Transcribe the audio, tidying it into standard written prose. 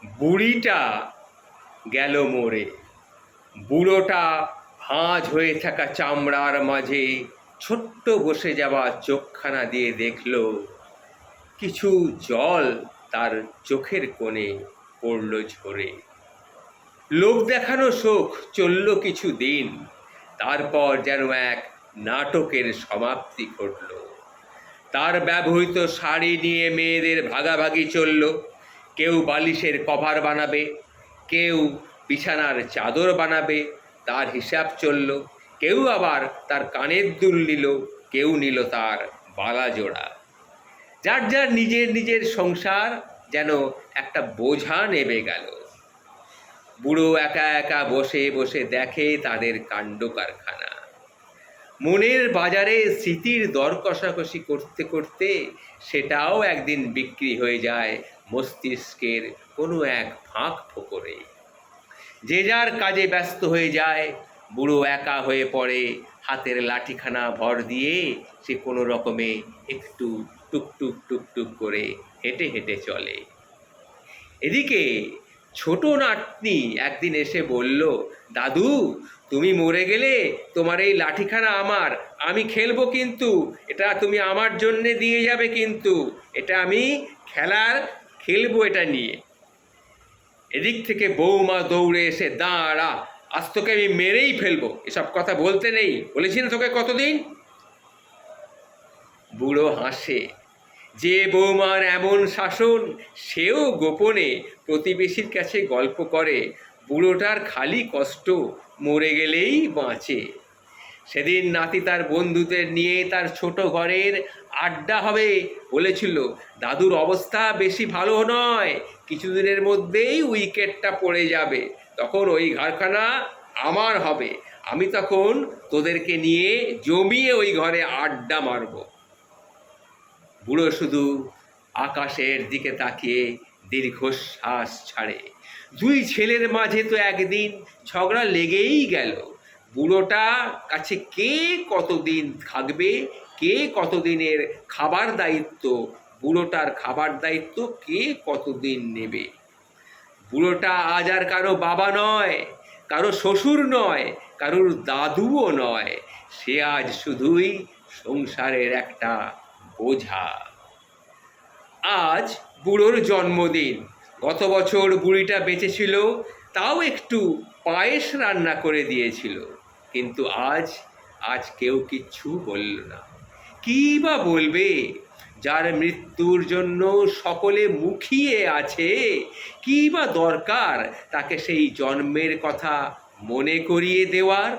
বুড়িটা গেল মরে। বুড়োটা ভাঁজ হয়ে থাকা চামড়ার মাঝে ছোট্ট বসে যাওয়া চোখখানা দিয়ে দেখল কিছু জল তার চোখের কোণে পড়ল ঝরে। লোক দেখানো শোক চলল কিছু দিন, তারপর যেন এক নাটকের সমাপ্তি ঘটল। তার ব্যবহৃত শাড়ি নিয়ে মেয়েদের ভাগাভাগি চলল। কেউ বালিশের কভার বানাবে, কেউ বিছানার চাদর বানাবে, তার হিসাব চলল। কেউ আবার তার কানের দুল নিল, কেউ নিল তার বালা জোড়া। যার যার নিজের নিজের সংসার যেন একটা বোঝা নেমে গেল। বুড়ো একা একা বসে বসে দেখে তাদের কাণ্ড কারখানা। মনের বাজারে স্মৃতির দর কষাকষি করতে করতে সেটাও একদিন বিক্রি হয়ে যায় মস্তিষ্কের কোনো এক ফাঁক ফোকরে। যে যার কাজে ব্যস্ত হয়ে যায়, বুড়ো একা হয়ে পড়ে। হাতের লাঠিখানা ভর দিয়ে সে কোনো রকমে একটু টুকটুক টুকটুক করে হেঁটে হেঁটে চলে। এদিকে ছোট নাতনি একদিন এসে বলল, দাদু তুমি মরে গেলে তোমার এই লাঠিখানা আমার, আমি খেলবো কিন্তু, এটা তুমি আমার জন্যে দিয়ে যাবে কিন্তু, এটা আমি খেলবো এটা নিয়ে। এদিক থেকে বৌমা দৌড়ে এসে, দাঁড়া, আজ তোকে আমি মেরেই ফেলবো, এসব কথা বলতে নেই, বলেছি না তোকে কতদিন। বুড়ো হাসে। যে বৌমার এমন শাসন, সেও গোপনে প্রতিবেশীর কাছে গল্প করে বুড়োটার খালি কষ্ট, মরে গেলেই বাঁচে। সেদিন নাতি তার বন্ধুদের নিয়ে তার ছোট ঘরের আড্ডা হবে বলেছিল। দাদুর অবস্থা বেশি ভালো নয়, কিছুদিনের মধ্যেই উইকেটটা পড়ে যাবে, তখন ওই ঘরখানা আমার হবে, আমি তখন তোদেরকে নিয়ে জমিয়ে ওই ঘরে আড্ডা মারব। বুড়ো শুধু আকাশের দিকে তাকিয়ে দীর্ঘশ্বাস ছাড়ে। দুই ছেলের মাঝে তো একদিন ঝগড়া লেগেই গেল। বুড়োটা কাছে কে কতদিন থাকবে, কে কতদিনের খাবার দায়িত্ব, বুড়োটার খাবার দায়িত্ব কে কতদিন নেবে। বুড়োটা আজ আর কারো বাবা নয়, কারো শ্বশুর নয়, কারোর দাদুও নয়, সে আজ শুধুই সংসারের একটা বোঝা। আজ বুড়োর জন্মদিন। গত বছর বুড়িটা বেঁচে ছিল, তাও একটু পায়েস রান্না করে দিয়েছিল, কিন্তু আজ কেউ কিচ্ছু বলল না। কী বা বলবে? যার মৃত্যুর জন্য সকলে মুখিয়ে আছে, কী বা দরকার তাকে সেই জন্মের কথা মনে করিয়ে দেওয়ার?